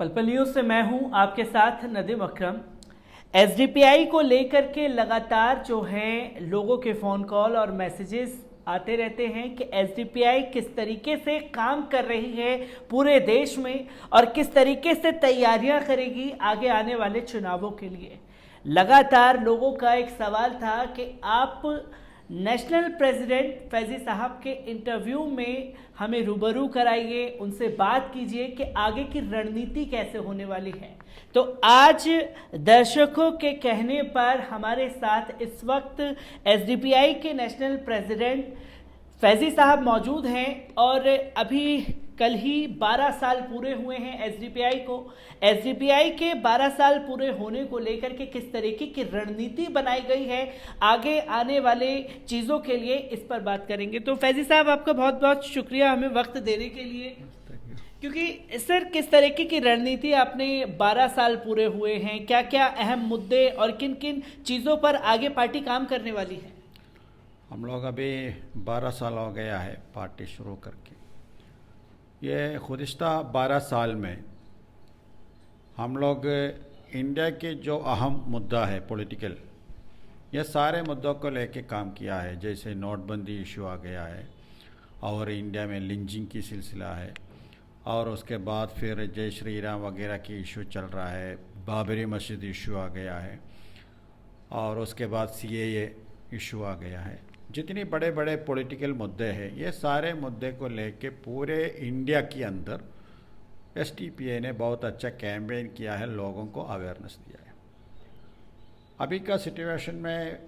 पल न्यूज़ से मैं हूं आपके साथ नदीम अकरम। एसडीपीआई को लेकर के लगातार जो है लोगों के फ़ोन कॉल और मैसेजेस आते रहते हैं कि एसडीपीआई किस तरीके से काम कर रही है पूरे देश में और किस तरीके से तैयारियां करेगी आगे आने वाले चुनावों के लिए। लगातार लोगों का एक सवाल था कि आप नेशनल प्रेसिडेंट फैजी साहब के इंटरव्यू में हमें रूबरू कराइए, उनसे बात कीजिए कि आगे की रणनीति कैसे होने वाली है। तो आज दर्शकों के कहने पर हमारे साथ इस वक्त एसडीपीआई के नेशनल प्रेसिडेंट फैजी साहब मौजूद हैं और अभी कल ही 12 साल पूरे हुए हैं एसडीपीआई को। एसडीपीआई के 12 साल पूरे होने को लेकर के किस तरीके की रणनीति बनाई गई है आगे आने वाले चीज़ों के लिए, इस पर बात करेंगे। तो फैजी साहब, आपका बहुत बहुत शुक्रिया हमें वक्त देने के लिए। क्योंकि सर, किस तरीके की रणनीति आपने 12 साल पूरे हुए हैं, क्या क्या अहम मुद्दे और किन किन चीज़ों पर आगे पार्टी काम करने वाली है? हम लोग अभी 12 साल हो गया है पार्टी शुरू करके। ये गुज़िश्ता 12 साल में हम लोग इंडिया के जो अहम मुद्दा है पॉलिटिकल, ये सारे मुद्दों को लेके काम किया है। जैसे नोटबंदी इशू आ गया है और इंडिया में लिंचिंग की सिलसिला है, और उसके बाद फिर जय श्री राम वगैरह की इशू चल रहा है, बाबरी मस्जिद इशू आ गया है, और उसके बाद सीएए इशू आ गया है। जितने बड़े बड़े पॉलिटिकल मुद्दे हैं, ये सारे मुद्दे को लेके पूरे इंडिया के अंदर एसडीपीआई ने बहुत अच्छा कैंपेन किया है, लोगों को अवेयरनेस दिया है। अभी का सिचुएशन में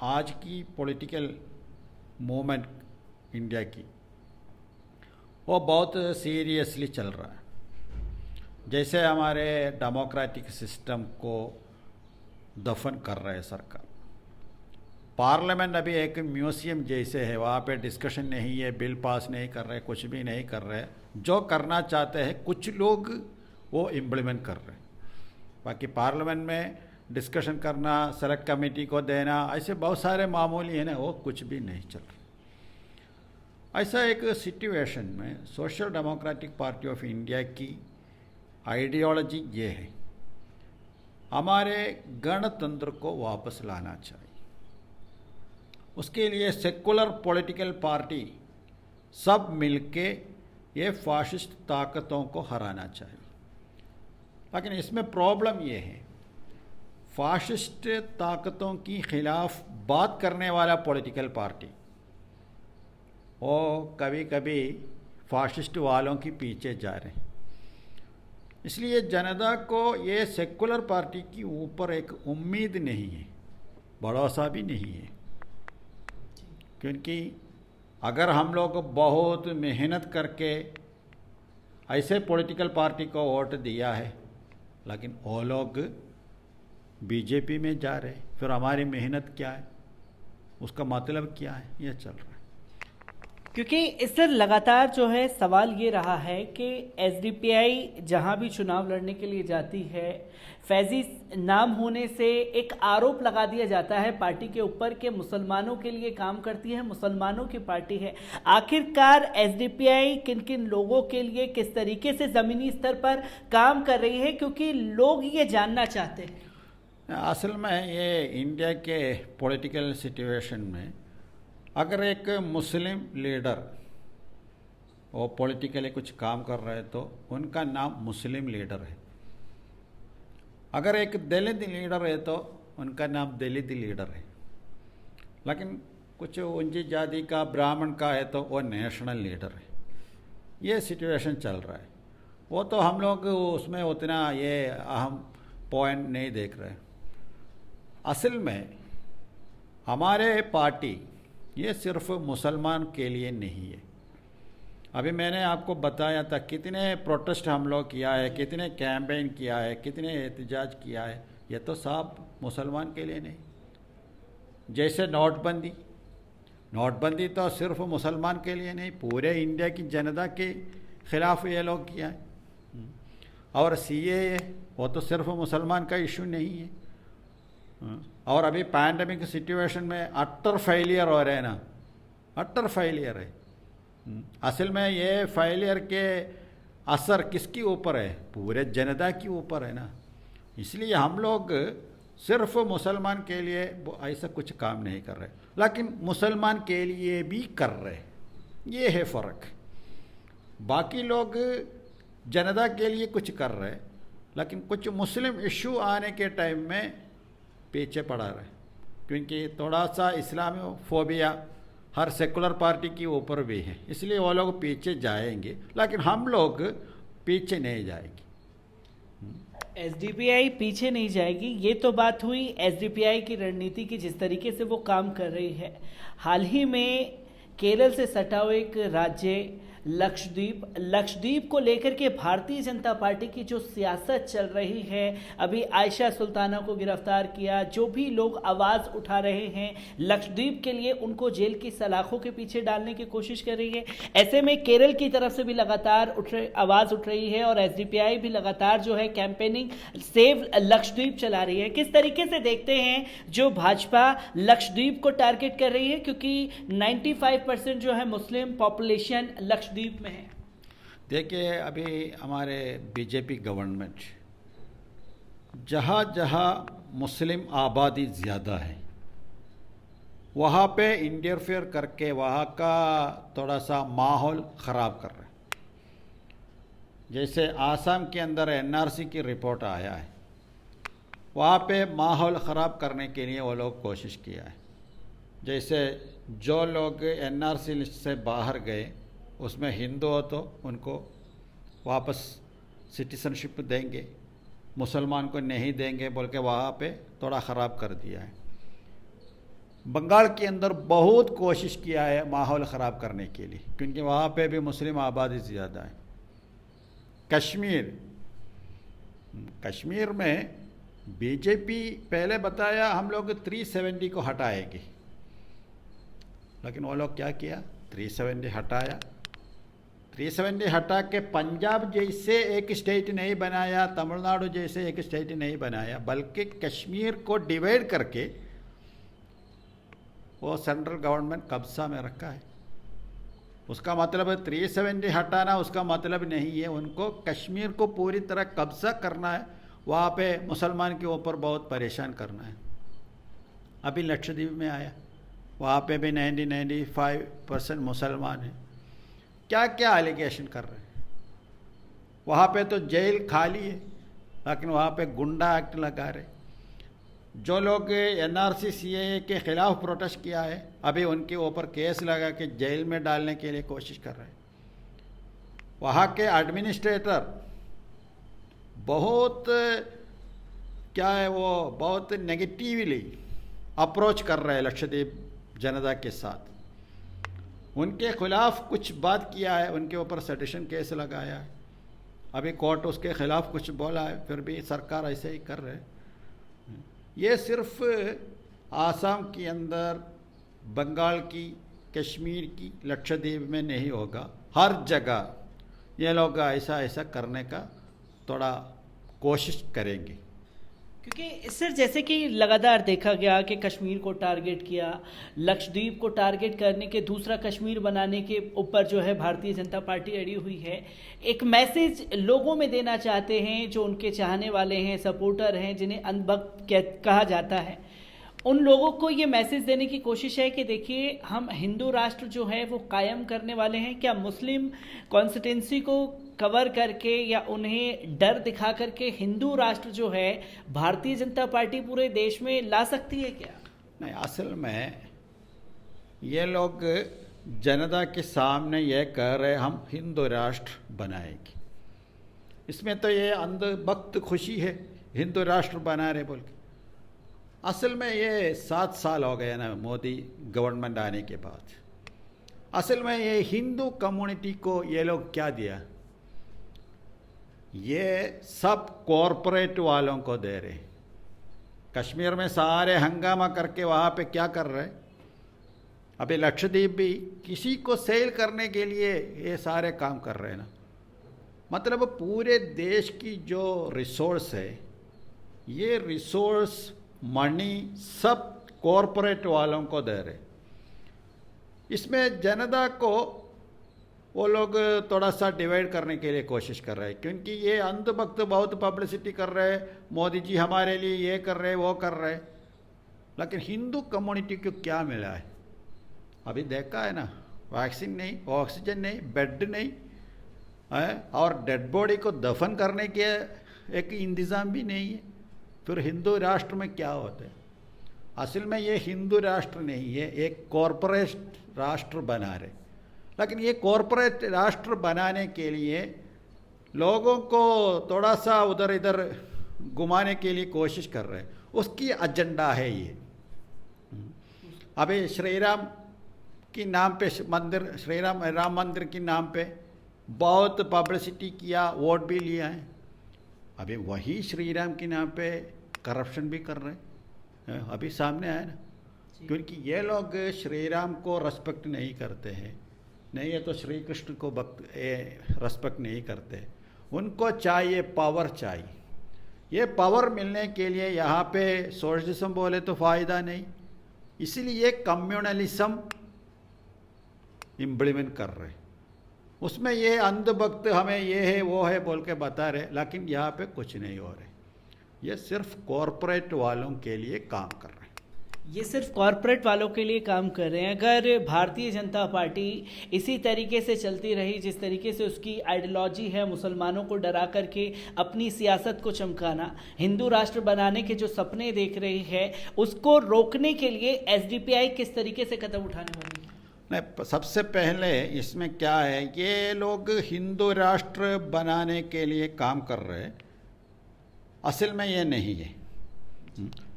आज की पॉलिटिकल मूवमेंट इंडिया की वो बहुत सीरियसली चल रहा है। जैसे हमारे डेमोक्रेटिक सिस्टम को दफन कर रहा है सरकार। पार्लियामेंट अभी एक म्यूजियम जैसे है, वहाँ पे डिस्कशन नहीं है, बिल पास नहीं कर रहे, कुछ भी नहीं कर रहे। जो करना चाहते हैं कुछ लोग वो इम्प्लीमेंट कर रहे हैं। बाकी पार्लियामेंट में डिस्कशन करना, सेलेक्ट कमेटी को देना, ऐसे बहुत सारे मामूली है ना, वो कुछ भी नहीं चल रहा। ऐसा एक सिचुएशन में social democratic party of India की आइडियोलॉजी ये है, हमारे गणतंत्र को वापस लाना चाहिए। उसके लिए सेकुलर पॉलिटिकल पार्टी सब मिलके ये फाशिस्ट ताकतों को हराना चाहिए। लेकिन इसमें प्रॉब्लम ये है, फाशिस्ट ताकतों की खिलाफ बात करने वाला पॉलिटिकल पार्टी वो कभी कभी फाशिस्ट वालों के पीछे जा रहे हैं। इसलिए जनता को ये सेकुलर पार्टी की ऊपर एक उम्मीद नहीं है, भरोसा भी नहीं है। क्योंकि अगर हम लोग बहुत मेहनत करके ऐसे पॉलिटिकल पार्टी को वोट दिया है, लेकिन वो लोग बीजेपी में जा रहे, फिर हमारी मेहनत क्या है, उसका मतलब क्या है, ये चल रहा है। क्योंकि इससे लगातार जो है सवाल ये रहा है कि एसडीपीआई जहां भी चुनाव लड़ने के लिए जाती है, फैजी नाम होने से एक आरोप लगा दिया जाता है पार्टी के ऊपर कि मुसलमानों के लिए काम करती है, मुसलमानों की पार्टी है। आखिरकार एसडीपीआई किन किन लोगों के लिए किस तरीके से ज़मीनी स्तर पर काम कर रही है, क्योंकि लोग ये जानना चाहते हैं। असल में ये इंडिया के पॉलिटिकल सिचुएशन में अगर एक मुस्लिम लीडर वो पॉलिटिकली कुछ काम कर रहे हैं तो उनका नाम मुस्लिम लीडर है। अगर एक दलित लीडर है तो उनका नाम दलित लीडर है। लेकिन कुछ ऊंची जाति का, ब्राह्मण का है तो वो नेशनल लीडर है। ये सिचुएशन चल रहा है। वो तो हम लोग उसमें उतना ये अहम पॉइंट नहीं देख रहे। असल में हमारे पार्टी ये सिर्फ मुसलमान के लिए नहीं है। अभी मैंने आपको बताया था कितने प्रोटेस्ट हम लोग किया है, कितने कैंपेन किया है, कितने एहतजाज किया है। ये तो सब मुसलमान के लिए नहीं। जैसे नोटबंदी तो सिर्फ मुसलमान के लिए नहीं, पूरे इंडिया की जनता के खिलाफ ये लोग किया है। और सीएए वो तो सिर्फ मुसलमान का इशू नहीं है। और अभी पैंडमिक सिचुएशन में अट्टर फेलियर हो रहे हैं ना, अट्टर फेलियर है। असल में ये फेलियर के असर किसके ऊपर है? पूरे जनता के ऊपर है ना। इसलिए हम लोग सिर्फ मुसलमान के लिए ऐसा कुछ काम नहीं कर रहे, लेकिन मुसलमान के लिए भी कर रहे। ये है फ़र्क। बाकी लोग जनता के लिए कुछ कर रहे, लेकिन कुछ मुस्लिम इशू आने के टाइम में पीछे पड़ा रहे, क्योंकि थोड़ा सा इस्लामोफोबिया हर सेकुलर पार्टी के ऊपर भी है, इसलिए वो लोग पीछे जाएंगे, लेकिन हम लोग पीछे नहीं जाएंगे। एसडीपीआई पीछे नहीं जाएगी, ये तो बात हुई एसडीपीआई की रणनीति की, जिस तरीके से वो काम कर रही है। हाल ही में केरल से सटा हुआ एक राज्य लक्षद्वीप को लेकर के भारतीय जनता पार्टी की जो सियासत चल रही है, अभी आयशा सुल्ताना को गिरफ्तार किया, जो भी लोग आवाज़ उठा रहे हैं लक्षद्वीप के लिए उनको जेल की सलाखों के पीछे डालने की कोशिश कर रही है। ऐसे में केरल की तरफ से भी लगातार आवाज़ उठ रही है और एसडीपीआई भी लगातार जो है कैंपेनिंग सेव लक्षद्वीप चला रही है। किस तरीके से देखते हैं जो भाजपा लक्षद्वीप को टारगेट कर रही है, क्योंकि 95% जो है मुस्लिम पॉपुलेशन लक्षद्वीप में है। देखिए, अभी हमारे बीजेपी गवर्नमेंट जहाँ जहाँ मुस्लिम आबादी ज़्यादा है वहाँ पे इंटरफेयर करके वहाँ का थोड़ा सा माहौल ख़राब कर रहे हैं। जैसे आसाम के अंदर एनआरसी की रिपोर्ट आया है, वहाँ पे माहौल ख़राब करने के लिए वो लोग कोशिश किया है। जैसे जो लोग एनआरसी लिस्ट से बाहर गए उसमें हिंदू हो तो उनको वापस सिटीजनशिप देंगे, मुसलमान को नहीं देंगे बोल के वहाँ पे थोड़ा ख़राब कर दिया है। बंगाल के अंदर बहुत कोशिश किया है माहौल ख़राब करने के लिए, क्योंकि वहाँ पे भी मुस्लिम आबादी ज़्यादा है। कश्मीर में बीजेपी पहले बताया हम लोग 370 को हटाएंगे, लेकिन वो लोग क्या किया, 370 हटाया। 370 हटा के पंजाब जैसे एक स्टेट नहीं बनाया, तमिलनाडु जैसे एक स्टेट नहीं बनाया, बल्कि कश्मीर को डिवाइड करके वो सेंट्रल गवर्नमेंट कब्जा में रखा है। उसका मतलब 370 हटाना उसका मतलब नहीं है उनको कश्मीर को पूरी तरह कब्जा करना है, वहाँ पे मुसलमान के ऊपर बहुत परेशान करना है। अभी लक्षद्वीप में आया, वहाँ पे भी 90-95% मुसलमान हैं। क्या क्या एलिगेशन कर रहे हैं। वहाँ पे तो जेल खाली है, लेकिन वहाँ पे गुंडा एक्ट लगा रहे। जो लोग एनआरसी सीएए के ख़िलाफ़ प्रोटेस्ट किया है, अभी उनके ऊपर केस लगा के जेल में डालने के लिए कोशिश कर रहे हैं। वहाँ के एडमिनिस्ट्रेटर बहुत क्या है, वो बहुत नेगेटिवली अप्रोच कर रहे हैं लक्षद्वीप जनता के साथ। उनके खिलाफ़ कुछ बात किया है, उनके ऊपर सेडिशन केस लगाया है, अभी कोर्ट उसके ख़िलाफ़ कुछ बोला है, फिर भी सरकार ऐसे ही कर रहे हैं। ये सिर्फ आसाम के अंदर, बंगाल की, कश्मीर की, लक्षद्वीप में नहीं होगा, हर जगह ये लोग ऐसा करने का थोड़ा कोशिश करेंगे। क्योंकि सर जैसे कि लगातार देखा गया कि कश्मीर को टारगेट किया, लक्षद्वीप को टारगेट करने के, दूसरा कश्मीर बनाने के ऊपर जो है भारतीय जनता पार्टी अड़ी हुई है। एक मैसेज लोगों में देना चाहते हैं जो उनके चाहने वाले हैं, सपोर्टर हैं, जिन्हें अंधभक्त कहा जाता है, उन लोगों को ये मैसेज देने की कोशिश है कि देखिए हम हिंदू राष्ट्र जो है वो कायम करने वाले हैं। क्या मुस्लिम कॉन्स्टिट्यूंसी को कवर करके या उन्हें डर दिखा करके हिंदू राष्ट्र जो है भारतीय जनता पार्टी पूरे देश में ला सकती है क्या? नहीं, असल में ये लोग जनता के सामने ये कह रहे हम हिंदू राष्ट्र बनाएंगे। इसमें तो ये अंधभक्त खुशी है, हिंदू राष्ट्र बना रहे बोल के। असल में ये 7 साल हो गए ना मोदी गवर्नमेंट आने के बाद। असल में ये हिंदू कम्युनिटी को ये लोग क्या दिया, ये सब कॉरपोरेट वालों को दे रहे। कश्मीर में सारे हंगामा करके वहाँ पे क्या कर रहे, अभी लक्षद्वीप भी किसी को सेल करने के लिए ये सारे काम कर रहे हैं ना। मतलब पूरे देश की जो रिसोर्स है, ये रिसोर्स मनी सब कॉरपोरेट वालों को दे रहे। इसमें जनता को वो लोग थोड़ा सा डिवाइड करने के लिए कोशिश कर रहे हैं, क्योंकि ये अंधभक्त बहुत पब्लिसिटी कर रहे हैं, मोदी जी हमारे लिए ये कर रहे हैं वो कर रहे हैं, लेकिन हिंदू कम्युनिटी को क्या मिला है? अभी देखा है ना, वैक्सीन नहीं, ऑक्सीजन नहीं, बेड नहीं है, और डेड बॉडी को दफन करने के एक इंतज़ाम भी नहीं है। फिर हिंदू राष्ट्र में क्या होता है? असल में ये हिंदू राष्ट्र नहीं है, एक कॉरपोरेट राष्ट्र बना रहे। लेकिन ये कॉरपोरेट राष्ट्र बनाने के लिए लोगों को थोड़ा सा उधर इधर घुमाने के लिए कोशिश कर रहे हैं, उसकी एजेंडा है ये। अभी श्री राम के नाम पे मंदिर, राम मंदिर के नाम पे बहुत पब्लिसिटी किया, वोट भी लिया है। अभी वही श्री राम के नाम पे करप्शन भी कर रहे हैं, अभी सामने आया ना, क्योंकि ये लोग श्री राम को रेस्पेक्ट नहीं करते हैं, नहीं है तो श्री कृष्ण को रेस्पेक्ट नहीं करते। उनको चाहिए पावर चाहिए। ये पावर मिलने के लिए यहाँ पे सोशलिज्म बोले तो फ़ायदा नहीं, इसीलिए कम्युनलिज्म इम्प्लीमेंट कर रहे। उसमें ये अंधभक्त हमें ये है वो है बोल के बता रहे, लेकिन यहाँ पे कुछ नहीं हो रहे। ये सिर्फ कॉरपोरेट वालों के लिए काम कर रहे हैं। ये सिर्फ कॉरपोरेट वालों के लिए काम कर रहे हैं। अगर भारतीय जनता पार्टी इसी तरीके से चलती रही, जिस तरीके से उसकी आइडियोलॉजी है, मुसलमानों को डरा करके अपनी सियासत को चमकाना, हिंदू राष्ट्र बनाने के जो सपने देख रही है, उसको रोकने के लिए एसडीपीआई किस तरीके से कदम उठाने वाली है? नहीं, सबसे पहले इसमें क्या है, ये लोग हिंदू राष्ट्र बनाने के लिए काम कर रहे हैं, असल में ये नहीं है।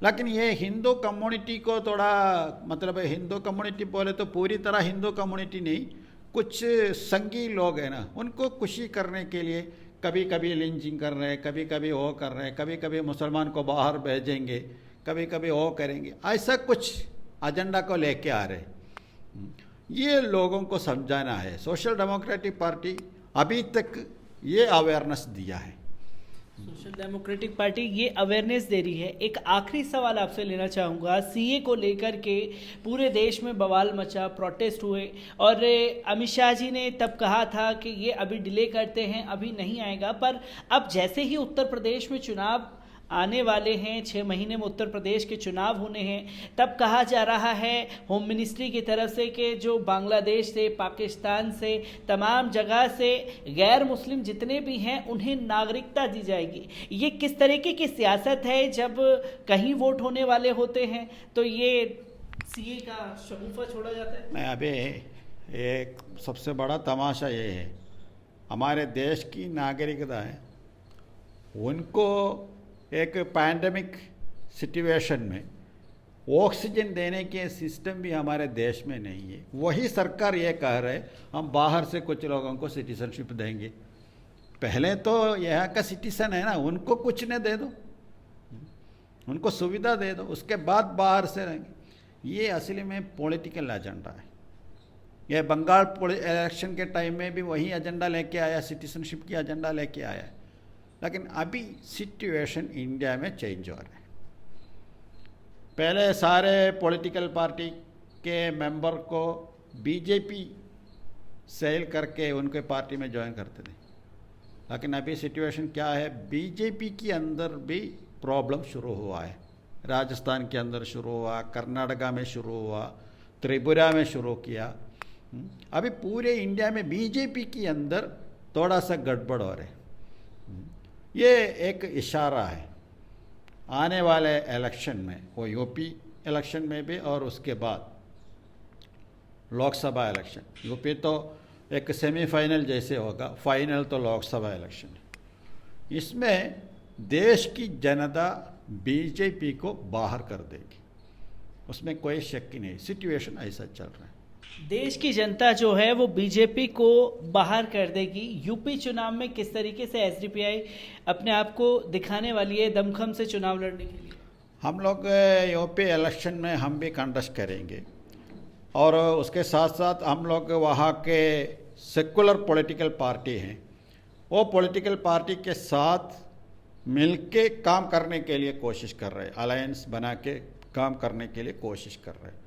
लेकिन ये हिंदू कम्युनिटी को थोड़ा, मतलब हिंदू कम्युनिटी बोले तो पूरी तरह हिंदू कम्युनिटी नहीं, कुछ संगी लोग हैं ना, उनको खुशी करने के लिए कभी कभी लिंचिंग कर रहे हैं, कभी कभी वो कर रहे हैं, कभी कभी मुसलमान को बाहर भेजेंगे, कभी कभी वो करेंगे, ऐसा कुछ एजेंडा को लेके आ रहे हैं। ये लोगों को समझाना है। सोशल डेमोक्रेटिक पार्टी अभी तक ये अवेयरनेस दिया है। सोशल डेमोक्रेटिक पार्टी ये अवेयरनेस दे रही है। एक आखिरी सवाल आपसे लेना चाहूँगा, सीए को लेकर के पूरे देश में बवाल मचा, प्रोटेस्ट हुए, और अमित शाह जी ने तब कहा था कि ये अभी डिले करते हैं, अभी नहीं आएगा। पर अब जैसे ही उत्तर प्रदेश में चुनाव आने वाले हैं, 6 महीने में उत्तर प्रदेश के चुनाव होने हैं, तब कहा जा रहा है होम मिनिस्ट्री की तरफ से कि जो बांग्लादेश से, पाकिस्तान से, तमाम जगह से गैर मुस्लिम जितने भी हैं उन्हें नागरिकता दी जाएगी। ये किस तरीके की सियासत है? जब कहीं वोट होने वाले होते हैं तो ये सीए का शगुफा छोड़ा जाता है। नहीं, अभी एक सबसे बड़ा तमाशा ये है, हमारे देश की नागरिकता है, उनको एक पैंडेमिक सिचुएशन में ऑक्सीजन देने के सिस्टम भी हमारे देश में नहीं है। वही सरकार ये कह रहे हम बाहर से कुछ लोगों को सिटीजनशिप देंगे। पहले तो यहाँ का सिटीजन है ना, उनको कुछ न दे दो, उनको सुविधा दे दो, उसके बाद बाहर से रहेंगे। ये असली में पॉलिटिकल एजेंडा है। यह बंगाल इलेक्शन के टाइम में भी वही एजेंडा लेके आया, सिटीजनशिप की एजेंडा लेके आया। लेकिन अभी सिचुएशन इंडिया में चेंज हो रहा है। पहले सारे पॉलिटिकल पार्टी के मेंबर को बीजेपी सेल करके उनके पार्टी में ज्वाइन करते थे, लेकिन अभी सिचुएशन क्या है, बीजेपी के अंदर भी प्रॉब्लम शुरू हुआ है। राजस्थान के अंदर शुरू हुआ, कर्नाटका में शुरू हुआ, त्रिपुरा में शुरू किया। अभी पूरे इंडिया में बीजेपी के अंदर थोड़ा सा गड़बड़ हो रहे। ये एक इशारा है आने वाले इलेक्शन में, वो यूपी इलेक्शन में भी और उसके बाद लोकसभा इलेक्शन। यूपी तो एक सेमीफाइनल जैसे होगा, फाइनल तो लोकसभा इलेक्शन है। इसमें देश की जनता बीजेपी को बाहर कर देगी, उसमें कोई शक ही नहीं। सिचुएशन ऐसा चल रहा है। देश की जनता जो है वो बीजेपी को बाहर कर देगी। यूपी चुनाव में किस तरीके से एसडीपीआई अपने आप को दिखाने वाली है दमखम से चुनाव लड़ने के लिए? हम लोग यूपी इलेक्शन में हम भी कंटेस्ट करेंगे, और उसके साथ साथ हम लोग वहाँ के सेकुलर पॉलिटिकल पार्टी हैं, वो पॉलिटिकल पार्टी के साथ मिलके काम करने के लिए कोशिश कर रहे हैं, अलायंस बना के काम करने के लिए कोशिश कर रहे हैं।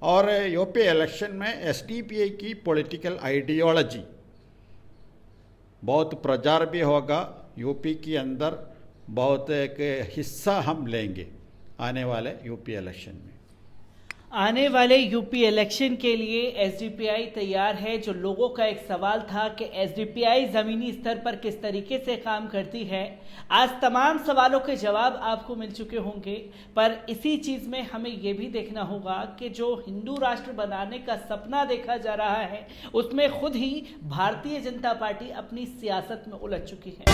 और यूपी इलेक्शन में एसडीपीआई की पॉलिटिकल आइडियोलॉजी बहुत प्रचार भी होगा। यूपी के अंदर बहुत एक हिस्सा हम लेंगे आने वाले यूपी इलेक्शन में। आने वाले यूपी इलेक्शन के लिए एसडीपीआई तैयार है। जो लोगों का एक सवाल था कि एसडीपीआई ज़मीनी स्तर पर किस तरीके से काम करती है, आज तमाम सवालों के जवाब आपको मिल चुके होंगे। पर इसी चीज़ में हमें यह भी देखना होगा कि जो हिंदू राष्ट्र बनाने का सपना देखा जा रहा है, उसमें खुद ही भारतीय जनता पार्टी अपनी सियासत में उलझ चुकी है।